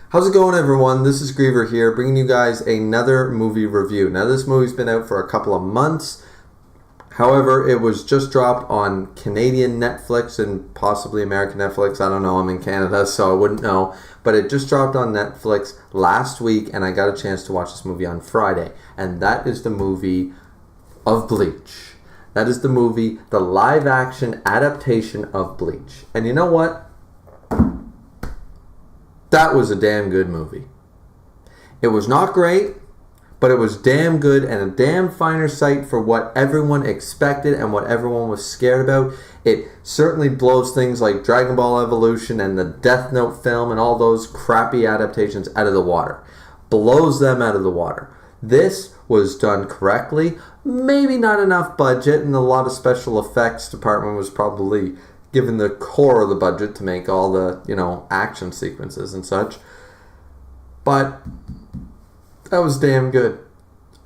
How's it going, everyone? This is Griever here, bringing you guys another movie review. Now, this movie's been out for a couple of months. However, it was just dropped on Canadian Netflix and possibly American Netflix. I don't know. I'm in Canada, so I wouldn't know. But it just dropped on Netflix last week, and I got a chance to watch this movie on Friday. And that is the movie of Bleach. That is the movie, the live-action adaptation of Bleach. And you know what? That was a damn good movie. It was not great, but it was damn good and a damn finer sight for what everyone expected and what everyone was scared about. It certainly blows things like Dragon Ball Evolution and the Death Note film and all those crappy adaptations out of the water. Blows them out of the water. This was done correctly. Maybe not enough budget, and a lot of special effects department was probably given the core of the budget to make all the, action sequences and such. But that was damn good.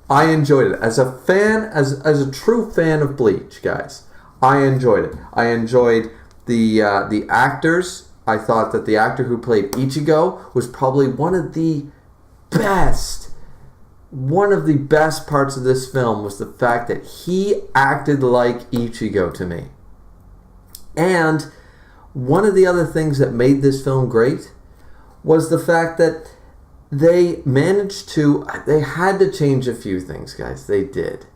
I enjoyed it. As a fan, as a true fan of Bleach, guys, I enjoyed it. I enjoyed the actors. I thought that the actor who played Ichigo was probably one of the best parts of this film was the fact that he acted like Ichigo to me. And one of the other things that made this film great was the fact that they had to change a few things, guys. They did.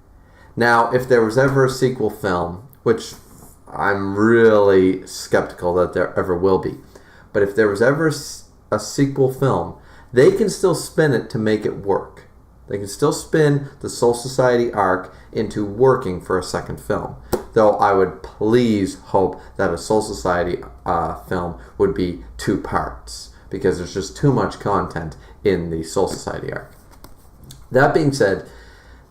Now, if there was ever a sequel film, which I'm really skeptical that there ever will be, but if there was ever a sequel film, they can still spin it to make it work. They can still spin the Soul Society arc into working for a second film. Though I would please hope that a Soul Society film would be 2 parts, because there's just too much content in the Soul Society arc. That being said,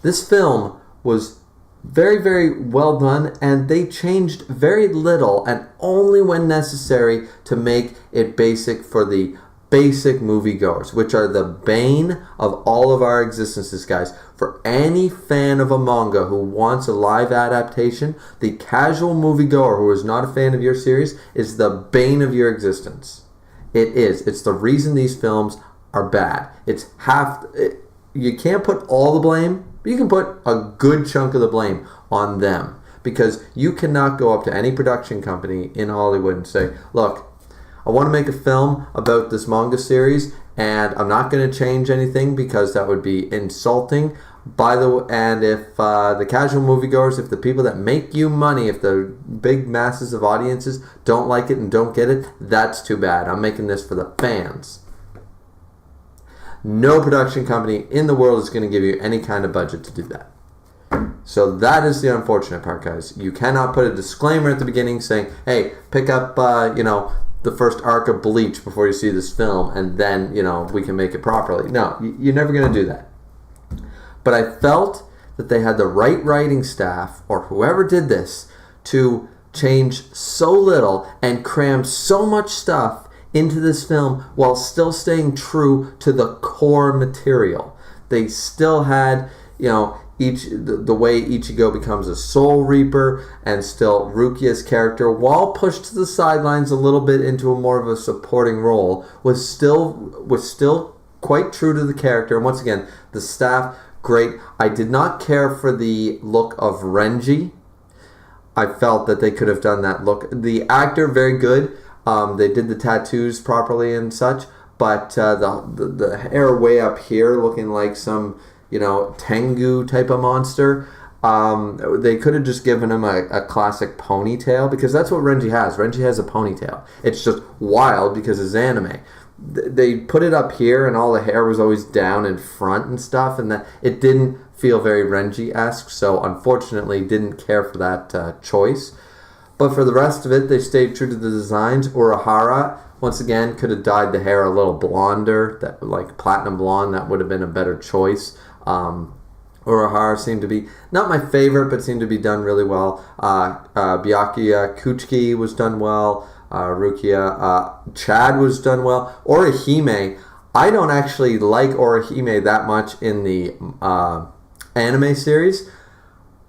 this film was very, very well done, and they changed very little and only when necessary to make it basic for the basic moviegoers, which are the bane of all of our existences, guys. For any fan of a manga who wants a live adaptation, the casual moviegoer who is not a fan of your series is the bane of your existence. It is. It's the reason these films are bad. You can't put all the blame, but you can put a good chunk of the blame on them, because you cannot go up to any production company in Hollywood and say, look, I want to make a film about this manga series, and I'm not going to change anything because that would be insulting. And if the casual moviegoers, if the people that make you money, if the big masses of audiences don't like it and don't get it, that's too bad. I'm making this for the fans. No production company in the world is going to give you any kind of budget to do that. So that is the unfortunate part, guys. You cannot put a disclaimer at the beginning saying, hey, pick up, the first arc of Bleach before you see this film, and then, we can make it properly. No, you're never going to do that. But I felt that they had the right writing staff, or whoever did this, to change so little and cram so much stuff into this film while still staying true to the core material. They still had, the way Ichigo becomes a Soul Reaper, and still Rukia's character, while pushed to the sidelines a little bit into a more of a supporting role, was still quite true to the character. And once again, the staff, great. I did not care for the look of Renji. I felt that they could have done that look. The actor, very good. They did the tattoos properly and such, but the hair way up here looking like some Tengu type of monster. They could have just given him a classic ponytail, because that's what Renji has. Renji has a ponytail. It's just wild because it's anime. They put it up here, and all the hair was always down in front and stuff, and that it didn't feel very Renji-esque. So unfortunately, didn't care for that choice. But for the rest of it, they stayed true to the designs. Urahara, once again, could have dyed the hair a little blonder, that like platinum blonde. That would have been a better choice. Urahara seemed to be not my favorite, but seemed to be done really well. Byakuya Kuchiki was done well. Rukia, Chad was done well. Orihime, I don't actually like Orihime that much in the anime series.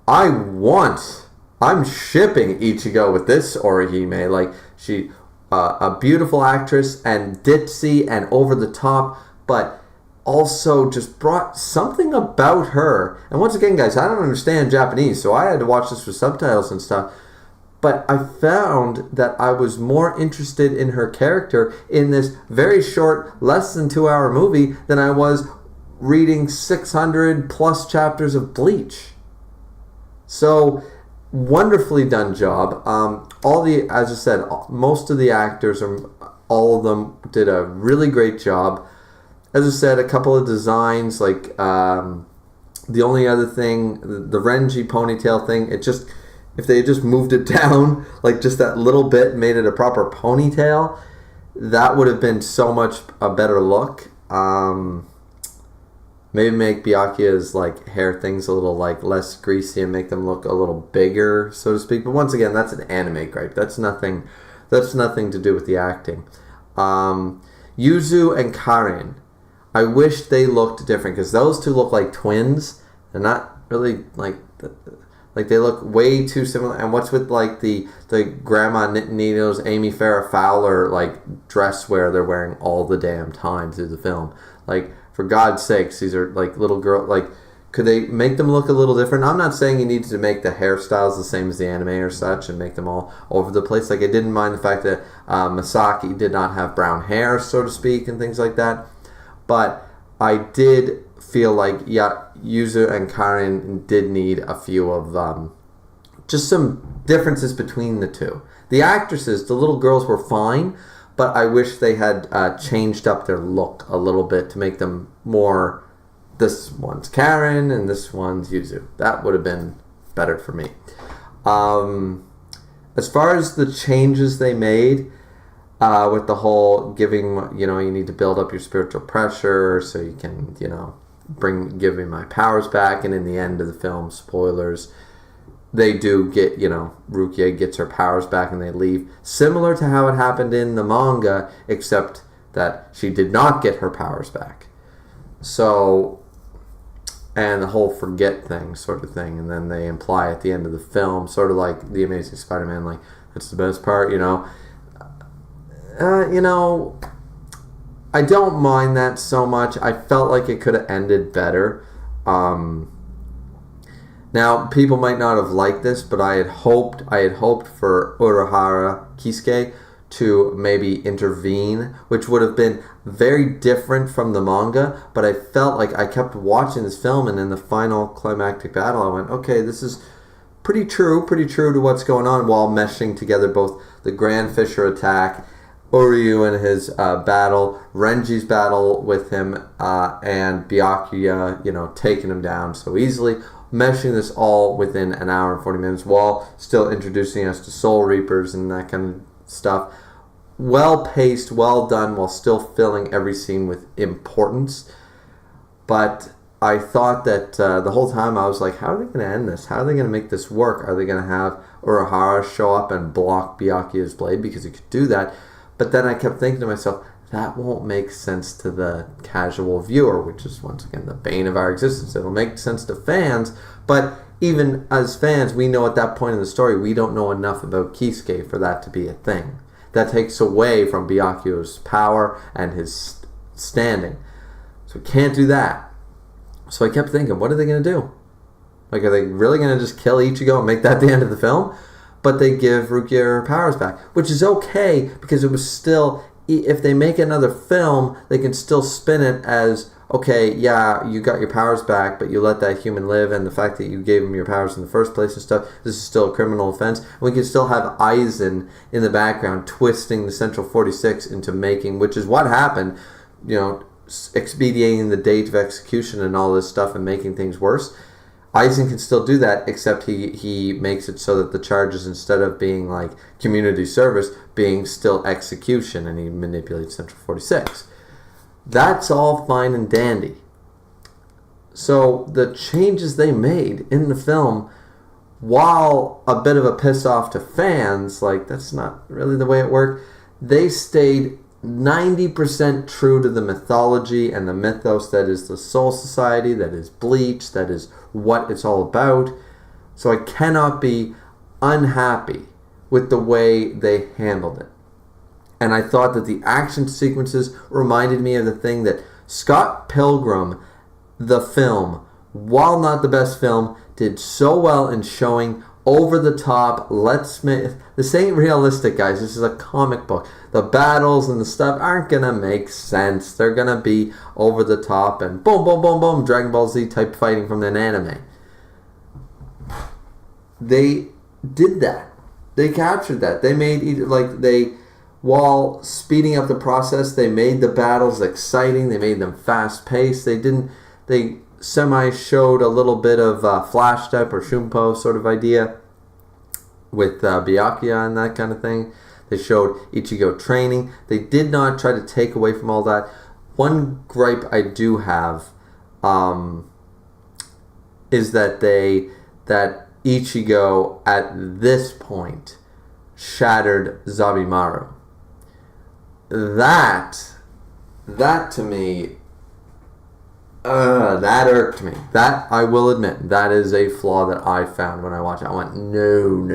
I'm shipping Ichigo with this Orihime. Like, she a beautiful actress and ditzy and over the top, but also just brought something about her. And once again, guys, I don't understand Japanese, so I had to watch this with subtitles and stuff. But I found that I was more interested in her character in this very short, less than 2-hour movie than I was reading 600 plus chapters of Bleach. So, wonderfully done job. As I said, most of the actors, all of them, did a really great job. As I said, a couple of designs, like the only other thing, the Renji ponytail thing, if they had just moved it down, like just that little bit, made it a proper ponytail, that would have been so much a better look. Maybe make Byakuya's like hair things a little like less greasy and make them look a little bigger, so to speak. But once again, that's an anime gripe. That's nothing to do with the acting. Yuzu and Karin, I wish they looked different because those two look like twins. They're not really like they look way too similar. And what's with like the grandma knitting needles, Amy Farrah Fowler like dress wear they're wearing all the damn time through the film? Like, for God's sakes, these are like little girl. Like, could they make them look a little different? I'm not saying you need to make the hairstyles the same as the anime or such and make them all over the place. Like, I didn't mind the fact that Masaki did not have brown hair, so to speak, and things like that. But I did feel like, yeah, Yuzu and Karin did need a few of just some differences between the two. The actresses, the little girls, were fine, but I wish they had changed up their look a little bit to make them more, this one's Karin and this one's Yuzu. That would have been better for me. As far as the changes they made, with the whole giving, you need to build up your spiritual pressure so you can, give me my powers back. And in the end of the film, spoilers, they do get, Rukia gets her powers back and they leave. Similar to how it happened in the manga, except that she did not get her powers back. So, and the whole forget thing sort of thing. And then they imply at the end of the film, sort of like The Amazing Spider-Man, like, that's the best part, I don't mind that so much. I felt like it could have ended better. Now, people might not have liked this, but I had hoped for Urahara Kisuke to maybe intervene, which would have been very different from the manga. But I felt like I kept watching this film, and in the final climactic battle, I went, okay, this is pretty true to what's going on, while meshing together both the Grand Fisher attack, Uryu and his battle, Renji's battle with him, and Byakuya, taking him down so easily, meshing this all within an hour and 40 minutes while still introducing us to Soul Reapers and that kind of stuff. Well paced, well done, while still filling every scene with importance. But I thought that the whole time I was like, how are they going to end this? How are they going to make this work? Are they going to have Urahara show up and block Byakuya's blade? Because he could do that. But then I kept thinking to myself, that won't make sense to the casual viewer, which is, once again, the bane of our existence. It'll make sense to fans, but even as fans, we know at that point in the story, we don't know enough about Kisuke for that to be a thing. That takes away from Byakuya's power and his standing. So we can't do that. So I kept thinking, what are they going to do? Like, are they really going to just kill Ichigo and make that the end of the film? But they give Rukia her powers back, which is okay, because it was still, if they make another film, they can still spin it as, okay, yeah, you got your powers back, but you let that human live, and the fact that you gave him your powers in the first place and stuff, this is still a criminal offense. And we can still have Aizen in the background twisting the Central 46 into making, which is what happened, expediting the date of execution and all this stuff and making things worse. Aizen can still do that, except he makes it so that the charges, instead of being like community service, being still execution, and he manipulates Central 46. That's all fine and dandy. So the changes they made in the film, while a bit of a piss off to fans, like that's not really the way it worked, they stayed 90% true to the mythology and the mythos that is the Soul Society, that is Bleach, that is what it's all about. So I cannot be unhappy with the way they handled it. And I thought that the action sequences reminded me of the thing that Scott Pilgrim, the film, while not the best film, did so well in showing over the top. This ain't realistic, guys. This is a comic book. The battles and the stuff aren't gonna make sense. They're gonna be over the top and boom, boom, boom, boom, Dragon Ball Z type fighting from an anime. They did that. They captured that. They made while speeding up the process, they made the battles exciting. They made them fast paced. They semi-showed a little bit of flash step or Shumpo sort of idea with Byakuya and that kind of thing. They showed Ichigo training. They did not try to take away from all that. One gripe I do have is that Ichigo at this point shattered Zabimaru. That to me, that irked me. That, I will admit, that is a flaw that I found when I watched it. I went, no.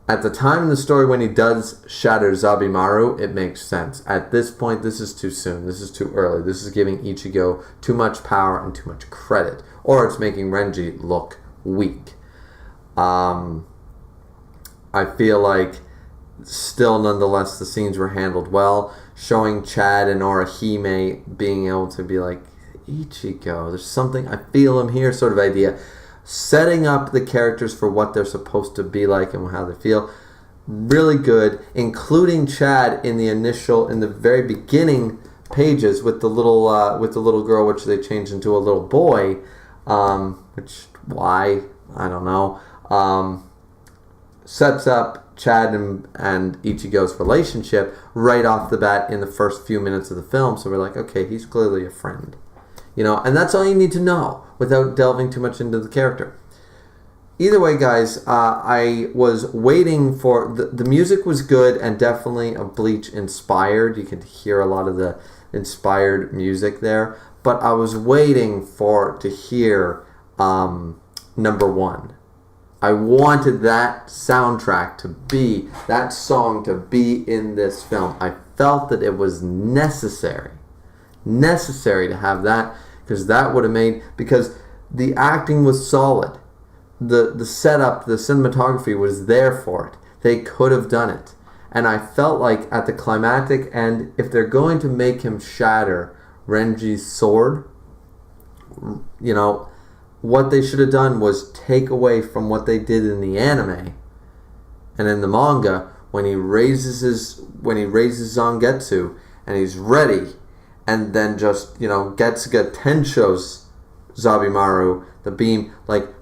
At the time in the story when he does shatter Zabimaru, it makes sense. At this point, this is too soon. This is too early. This is giving Ichigo too much power and too much credit. Or it's making Renji look weak. I feel like still, nonetheless, the scenes were handled well. Showing Chad and Orihime being able to be like, Ichigo, there's something, I feel him here sort of idea. Setting up the characters for what they're supposed to be like and how they feel. Really good, including Chad in the very beginning pages with the little girl, which they changed into a little boy. Which, why? I don't know. Sets up Chad and Ichigo's relationship right off the bat in the first few minutes of the film. So we're like, okay, he's clearly a friend. And that's all you need to know without delving too much into the character. Either way, guys, I was waiting for... The music was good and definitely a Bleach inspired. You could hear a lot of the inspired music there. But I was waiting to hear number one. I wanted that soundtrack that song to be in this film. I felt that it was necessary to have that, because that would have because the acting was solid. The setup, the cinematography was there for it. They could have done it. And I felt like at the climactic end, if they're going to make him shatter Renji's sword, what they should have done was take away from what they did in the anime and in the manga when he raises Zangetsu and he's ready, and then just Getsuga Tensho's Zabimaru, the beam,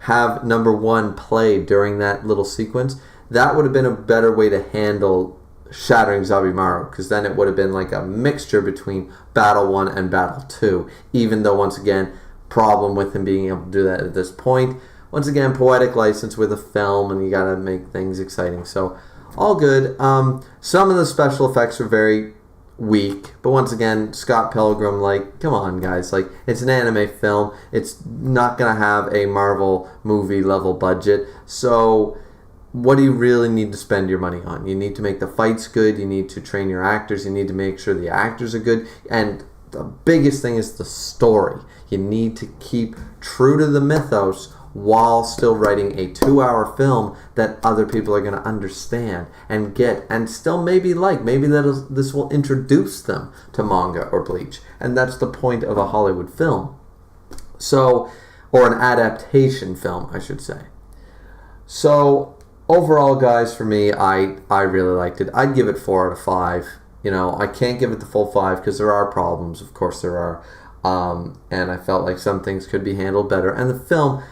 have number one play during that little sequence. That would have been a better way to handle shattering Zabimaru, because then it would have been like a mixture between Battle 1 and Battle 2, even though, once again, problem with him being able to do that at this point. Once again, poetic license with a film, and you gotta make things exciting. So, all good. Some of the special effects are very weak, but once again, Scott Pilgrim, come on, guys. It's an anime film. It's not gonna have a Marvel movie level budget. So, what do you really need to spend your money on? You need to make the fights good. You need to train your actors. You need to make sure the actors are good. And the biggest thing is the story. You need to keep true to the mythos while still writing a 2-hour film that other people are going to understand and get and still maybe like. Maybe this will introduce them to manga or Bleach. And that's the point of a Hollywood film. So, or an adaptation film, I should say. So, overall, guys, for me, I really liked it. I'd give it 4 out of 5. I can't give it the full 5 because there are problems. Of course there are. And I felt like some things could be handled better. And the film,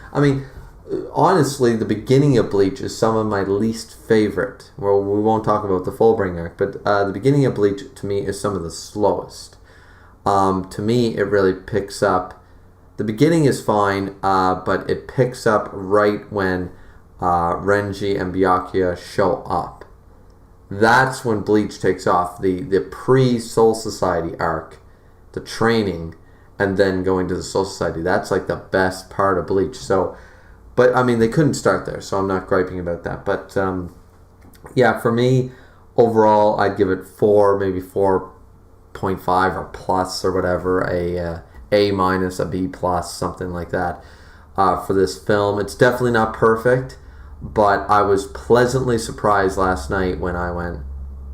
honestly, the beginning of Bleach is some of my least favorite. Well, we won't talk about the Fullbring arc, but the beginning of Bleach, to me, is some of the slowest. To me, it really picks up. The beginning is fine, but it picks up right when Renji and Byakuya show up. That's when Bleach takes off. The pre-Soul Society arc, the training, and then going to the Soul Society. That's the best part of Bleach. So, but they couldn't start there, so I'm not griping about that. But Yeah, for me, overall, I'd give it 4, maybe 4.5 or plus or whatever, A minus, a B plus, something like that for this film. It's definitely not perfect, but I was pleasantly surprised last night when I went,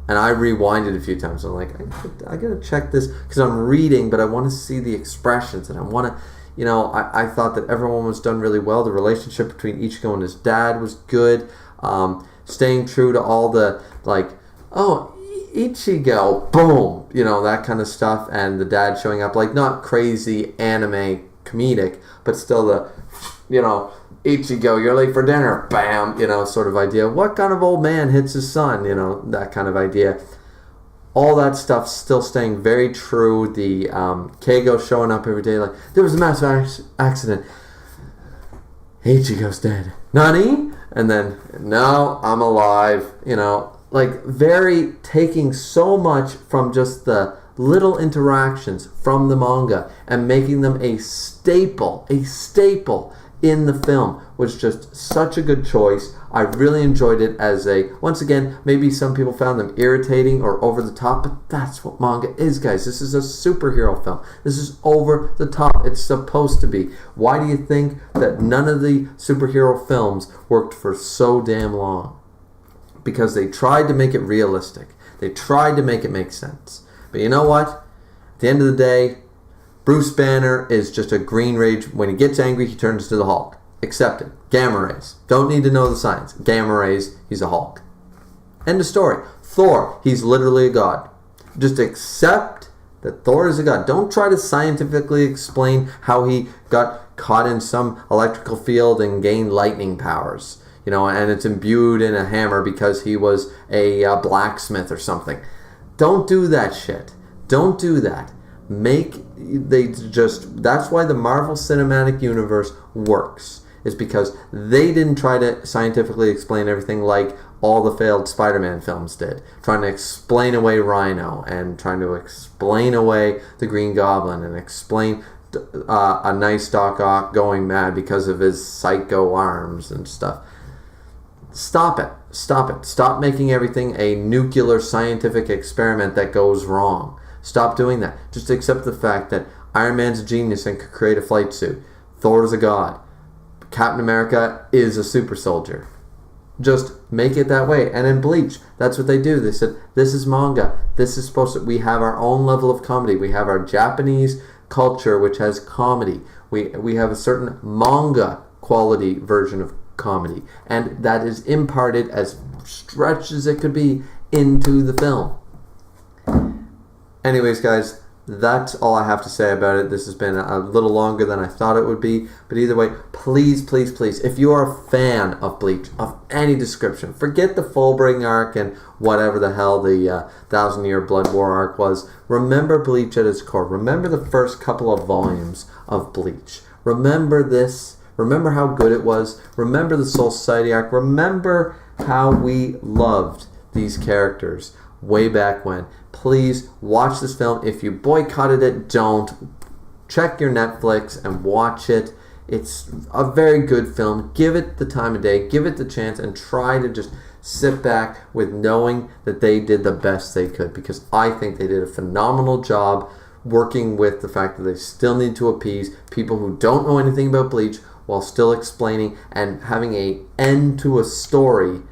and I rewinded a few times. I'm like, I gotta check this because I'm reading, but I want to see the expressions, and I want to, I thought that everyone was done really well. The relationship between Ichigo and his dad was good. Staying true to all the, like, oh, Ichigo, boom, that kind of stuff, and the dad showing up, like, not crazy anime comedic, but still the, Ichigo, you're late for dinner, bam, sort of idea. What kind of old man hits his son, that kind of idea. All that stuff still staying very true. The Keigo showing up every day, like, there was a massive accident. Ichigo's dead. Nani? And then, no, I'm alive. Like, very taking so much from just the little interactions from the manga and making them a staple in the film was just such a good choice. I really enjoyed it as once again, maybe some people found them irritating or over the top, but that's what manga is, guys. This is a superhero film. This is over the top. It's supposed to be. Why do you think that none of the superhero films worked for so damn long? Because they tried to make it realistic. They tried to make it make sense. But you know what? At the end of the day, Bruce Banner is just a green rage. When he gets angry, he turns to the Hulk. Accept it. Gamma rays. Don't need to know the science. Gamma rays, he's a Hulk. End of story. Thor, he's literally a god. Just accept that Thor is a god. Don't try to scientifically explain how he got caught in some electrical field and gained lightning powers. And it's imbued in a hammer because he was a blacksmith or something. Don't do that shit. Don't do that. That's why the Marvel Cinematic Universe works, is because they didn't try to scientifically explain everything like all the failed Spider-Man films did, trying to explain away Rhino and trying to explain away the Green Goblin and explain a nice Doc Ock going mad because of his psycho arms and stuff. Stop it. Stop making everything a nuclear scientific experiment that goes wrong. Stop doing that. Just accept the fact that Iron Man's a genius and could create a flight suit. Thor is a god. Captain America is a super soldier. Just make it that way. And in Bleach, that's what they do. They said, this is manga. This is supposed to... We have our own level of comedy. We have our Japanese culture, which has comedy. We have a certain manga quality version of comedy. And that is imparted as stretched as it could be into the film. Anyways, guys, that's all I have to say about it. This has been a little longer than I thought it would be. But either way, please, if you are a fan of Bleach, of any description, forget the Fullbring arc and whatever the hell the 1,000-Year Blood War arc was. Remember Bleach at its core. Remember the first couple of volumes of Bleach. Remember this. Remember how good it was. Remember the Soul Society arc. Remember how we loved these characters way back when. Please watch this film. If you boycotted it, don't. Check your Netflix and watch it. It's a very good film. Give it the time of day. Give it the chance and try to just sit back with knowing that they did the best they could, because I think they did a phenomenal job working with the fact that they still need to appease people who don't know anything about Bleach while still explaining and having an end to a story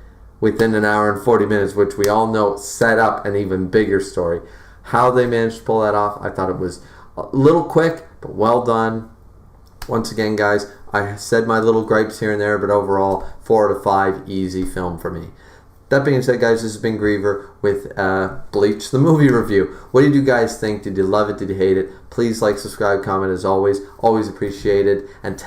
within an hour and 40 minutes, which we all know set up an even bigger story. How they managed to pull that off, I thought it was a little quick, but well done. Once again, guys, I said my little gripes here and there, but overall, 4 out of 5, easy film for me. That being said, guys, this has been Griever with Bleach, the movie review. What did you guys think? Did you love it? Did you hate it? Please like, subscribe, comment as always. Always appreciated. And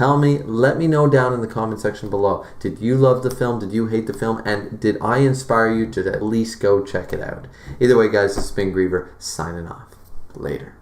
let me know down in the comment section below. Did you love the film? Did you hate the film? And did I inspire you to at least go check it out? Either way, guys, this has been Griever signing off. Later.